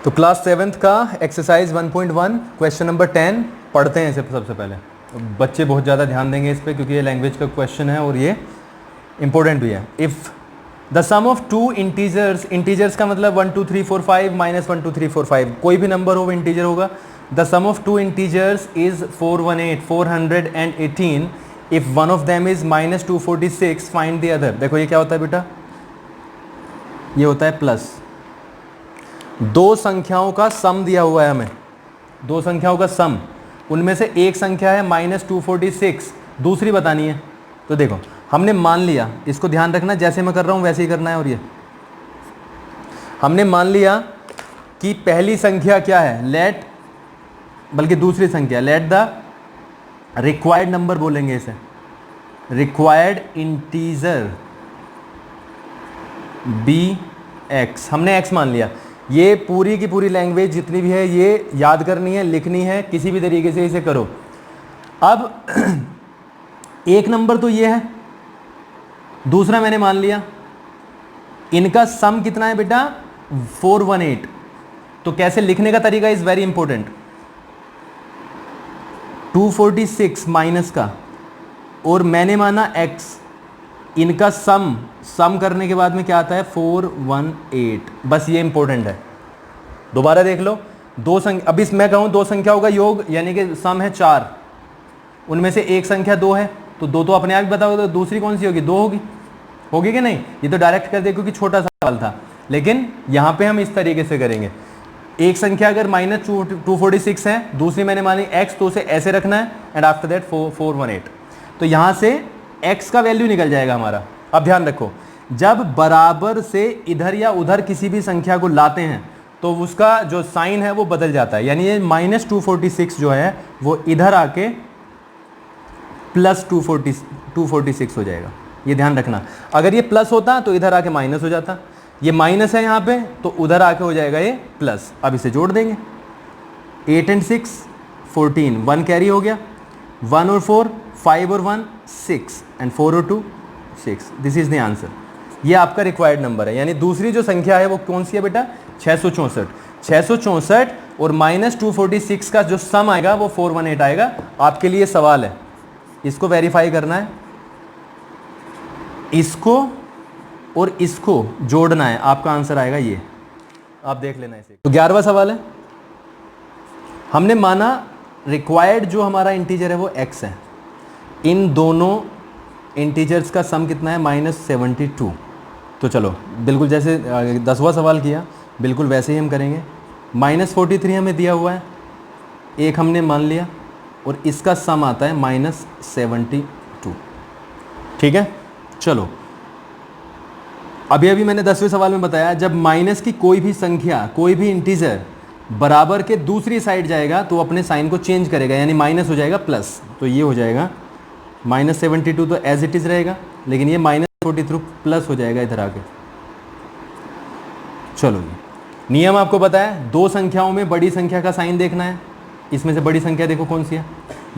तो class 7th का exercise 1.1 question number 10 पढ़ते हैं इसे सबसे पहले। बच्चे बहुत ज़्यादा ध्यान देंगे इस पर क्योंकि ये लैंग्वेज का क्वेश्चन है और ये इंपॉर्टेंट भी है। If the sum of two integers, integers का मतलब 1 2 3 4 5 माइनस 1 2 3 4 5, कोई भी नंबर हो वो इंटीजर होगा। The sum of two integers is 418 418 if one of them is minus 246 find the other. देखो ये क्या होता है बेटा, ये होता है प्लस। दो संख्याओं का सम दिया हुआ है हमें, दो संख्याओं का सम, उनमें से एक संख्या है माइनस 246, दूसरी बतानी है। तो देखो हमने मान लिया, इसको ध्यान रखना जैसे मैं कर रहा हूं वैसे ही करना है। और ये हमने मान लिया कि पहली संख्या क्या है, लेट, बल्कि दूसरी संख्या, लेट द रिक्वायर्ड नंबर बोलेंगे इसे, रिक्वायर्ड इंटीजर बी एक्स। हमने एक्स मान लिया। ये पूरी की पूरी लैंग्वेज जितनी भी है ये याद करनी है, लिखनी है, किसी भी तरीके से इसे करो। अब एक नंबर तो ये है, दूसरा मैंने मान लिया, इनका सम कितना है बेटा 418। तो कैसे लिखने का तरीका इज वेरी इंपॉर्टेंट। 246 माइनस का और मैंने माना x, इनका सम करने के बाद में क्या आता है 418। बस ये इंपॉर्टेंट है। दोबारा देख लो, दो संख्या, अभी मैं कहूँ दो संख्याओं का योग यानी कि सम है 4, उनमें से एक संख्या 2 है, तो 2 तो अपने आप बताओगे, तो दूसरी कौन सी होगी, 2 होगी, होगी कि नहीं। ये तो डायरेक्ट कर दे क्योंकि छोटा सवाल था, लेकिन यहाँ पे हम इस तरीके से करेंगे। एक संख्या अगर माइनस 246 है, दूसरी मैंने मानी x, तो उसे ऐसे रखना है एंड आफ्टर दैट 418। तो यहाँ से x का वैल्यू निकल जाएगा हमारा। अब ध्यान रखो, जब बराबर से इधर या उधर किसी भी संख्या को लाते हैं तो उसका जो साइन है वो बदल जाता है। यानी ये माइनस 246 जो है वो इधर आके प्लस 246 हो जाएगा। ये ध्यान रखना, अगर ये प्लस होता तो इधर आके माइनस हो जाता, ये माइनस है यहाँ पे तो उधर आके हो जाएगा ये प्लस। अब इसे जोड़ देंगे, 8 and 6 14, 1 कैरी हो गया, 1 और 4 5 और 1 6 एंड 4 और 2 6। This is the answer. ये आपका रिक्वायर्ड नंबर है। यानी दूसरी जो संख्या है वो कौन सी है बेटा, 664। 664 और माइनस 246 का जो सम आएगा वो 418 आएगा। आपके लिए सवाल है, इसको वेरीफाई करना है, इसको और इसको जोड़ना है, आपका आंसर आएगा ये। आप देख लेना इसे। तो 11वां सवाल है, हमने माना रिक्वायर्ड जो हमारा इंटीजर है वो x है, इन दोनों इंटीजर्स का सम कितना है माइनस 72। तो चलो बिल्कुल जैसे 10वां सवाल किया बिल्कुल वैसे ही हम करेंगे। माइनस 43 हमें दिया हुआ है, एक हमने मान लिया और इसका सम आता है माइनस 72। ठीक है, चलो अभी मैंने 10वें सवाल में बताया, जब माइनस की कोई भी संख्या, कोई भी इंटीजर बराबर के दूसरी साइड जाएगा तो अपने साइन को चेंज करेगा, यानी माइनस हो जाएगा प्लस। तो ये हो जाएगा माइनस 72 तो एज इट इज रहेगा, लेकिन ये माइनस 43 प्लस हो जाएगा इधर आके। चलो जी, नियम आपको पता है, दो संख्याओं में बड़ी संख्या का साइन देखना है। इसमें से बड़ी संख्या देखो कौन सी है,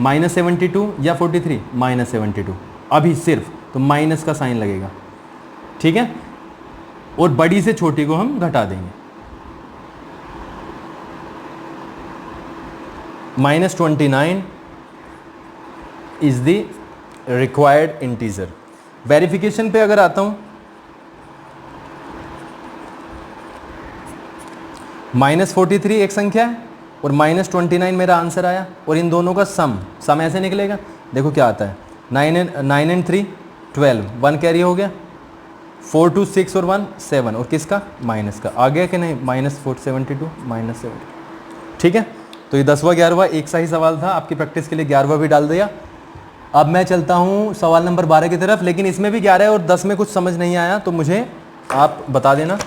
माइनस 72 या 43, माइनस 72। अभी सिर्फ तो माइनस का साइन लगेगा, ठीक है, और बड़ी से छोटी को हम घटा देंगे। Minus 29 is the required integer. Verification पे अगर आता हूं, माइनस 43 एक संख्या है और माइनस 29 मेरा आंसर आया, और इन दोनों का सम ऐसे निकलेगा। देखो क्या आता है, 9 and 3 12, 1 कैरी हो गया, 4 2 6 और 1 7, और किसका माइनस का आ गया कि नहीं, माइनस 472 माइनस 70। ठीक है, तो ये 10वां 11वां एक सा ही सवाल था, आपकी प्रैक्टिस के लिए 11वां भी डाल दिया। अब मैं चलता हूँ सवाल नंबर 12 की तरफ, लेकिन इसमें भी 11 और 10 में कुछ समझ नहीं आया तो मुझे आप बता देना,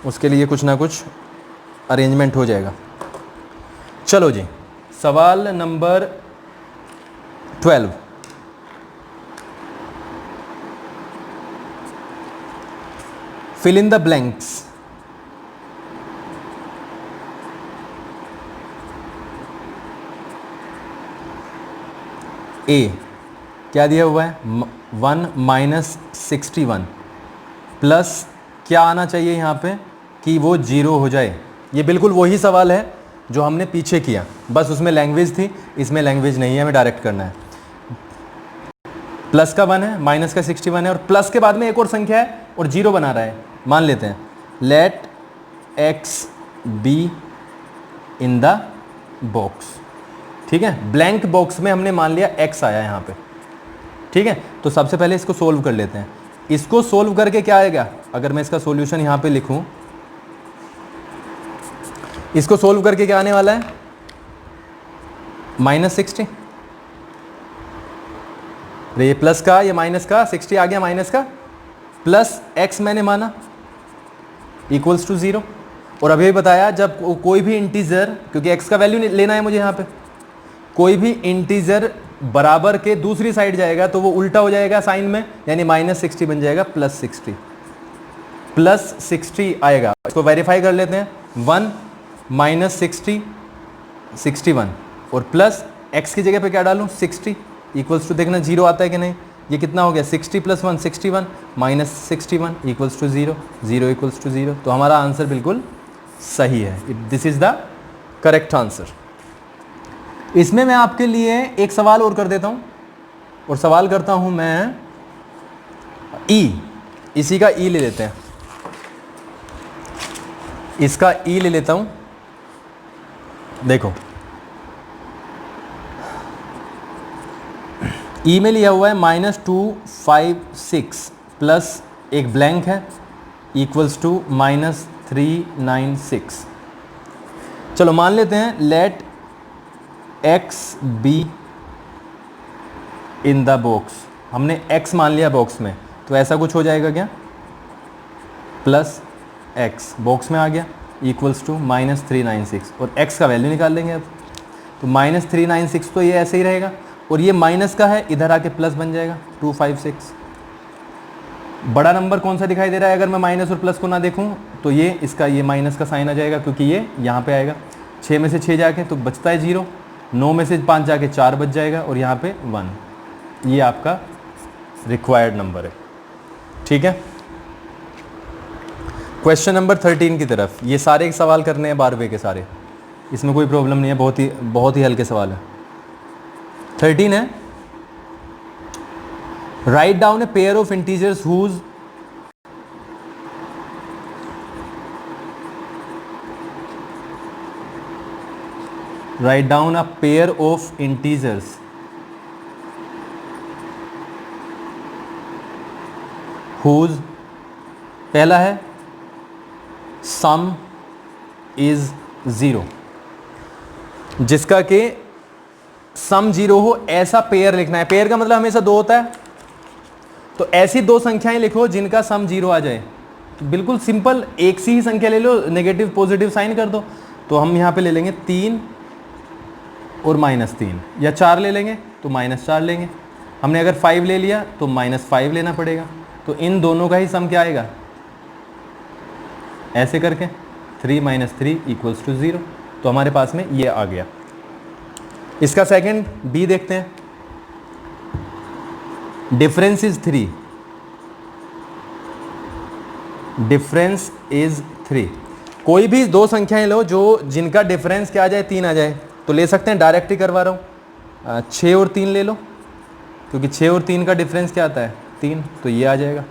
उसके लिए कुछ ना कुछ अरेंजमेंट हो जाएगा। चलो जी, सवाल number 12, fill in the blanks. ए क्या दिया हुआ है, 1 माइनस 61 प्लस क्या आना चाहिए यहाँ पे कि वो 0 हो जाए, ये बिल्कुल वही सवाल है जो हमने पीछे किया, बस उसमें लैंग्वेज थी, इसमें लैंग्वेज नहीं है, हमें डायरेक्ट करना है। प्लस का 1 है, माइनस का 61 है, और प्लस के बाद में एक और संख्या है और 0 बना रहा है। मान लेते हैं let X be in the box, ठीक है। ब्लैंक बॉक्स में हमने मान लिया x आया यहाँ पे, ठीक है। तो सबसे पहले इसको सोल्व कर लेते हैं। इसको सोल्व करके क्या आएगा, अगर मैं इसका सॉल्यूशन यहाँ पे लिखूं, इसको सोल्व करके क्या आने वाला है, -60। ये प्लस का, ये माइनस का, 60 आ गया माइनस का, प्लस x मैंने माना इक्वल्स टू 0। और अभी बताया जब कोई भी इंटीजर, क्योंकि x का वैल्यू लेना है मुझे यहाँ पे, कोई भी इंटीजर बराबर के दूसरी साइड जाएगा तो वो उल्टा हो जाएगा साइन में, यानी -60 बन जाएगा +60, +60 आएगा। इसको वेरीफाई कर लेते हैं। 1 -60 61 और प्लस x की जगह पे क्या डालूं 60 इक्वल्स टू, देखना 0 आता है कि नहीं। ये कितना हो गया 60 + 1 61 -61 इक्वल्स टू 0, 0 इक्वल्स टू 0। तो हमारा आंसर बिल्कुल सही है, this is the correct answer. इसमें मैं आपके लिए एक सवाल और कर देता हूं, और सवाल करता हूं मैं इसी का ले लेते हैं, इसका ले लेता हूं। देखो में लिया हुआ है -256 प्लस एक ब्लैंक है इक्वल्स टू -396। चलो मान लेते हैं let X be in the box. हमने x मान लिया बॉक्स में, तो ऐसा कुछ हो जाएगा क्या, +x बॉक्स में आ गया इक्वल्स टू -396, और x का वैल्यू निकाल लेंगे अब। तो -396 तो ये ऐसे ही रहेगा, और ये माइनस का है, इधर आके प्लस बन जाएगा 256। बड़ा नंबर कौन सा दिखाई दे रहा है, अगर मैं माइनस और प्लस को ना देखूं तो ये इसका ये माइनस का साइन आ जाएगा, क्योंकि ये यहाँ पे आएगा। 6 में से 6 जाके तो बचता है 0, 9 में से 5 जाके 4 बच जाएगा, और यहाँ पे 1। ये आपका रिक्वायर्ड नंबर है, ठीक है। क्वेश्चन नंबर 13 की तरफ, ये सारे सवाल करने हैं 12वें के सारे, इसमें कोई प्रॉब्लम नहीं है, बहुत ही हल्के सवाल है। 13 है, write down a pair of integers whose write down a pair of integers whose, पहला है sum is 0, जिसका के सम 0 हो ऐसा पेयर लिखना है। पेयर का मतलब हमेशा 2 होता है, तो ऐसी 2 संख्याएं लिखो जिनका सम 0 आ जाए। तो बिल्कुल सिंपल, एक सी ही संख्या ले लो, नेगेटिव पॉजिटिव साइन कर दो। तो हम यहाँ पे ले लेंगे 3 और -3, या 4 ले लेंगे तो -4 लेंगे। हमने अगर 5 ले लिया तो -5 लेना पड़ेगा। तो इन दोनों का ही सम क्या आएगा, ऐसे करके 3 - 3 इक्वल्स टू 0। तो हमारे पास में ये आ गया। इसका सेकंड बी देखते हैं, डिफरेंस इज 3, डिफरेंस इज 3। कोई भी 2 संख्याएं लो जो जिनका डिफरेंस क्या आ जाए, 3 आ जाए, तो ले सकते हैं। डायरेक्ट ही करवा रहा हूँ, 6 और 3 ले लो, क्योंकि 6 और 3 का डिफरेंस क्या आता है 3, तो ये आ जाएगा।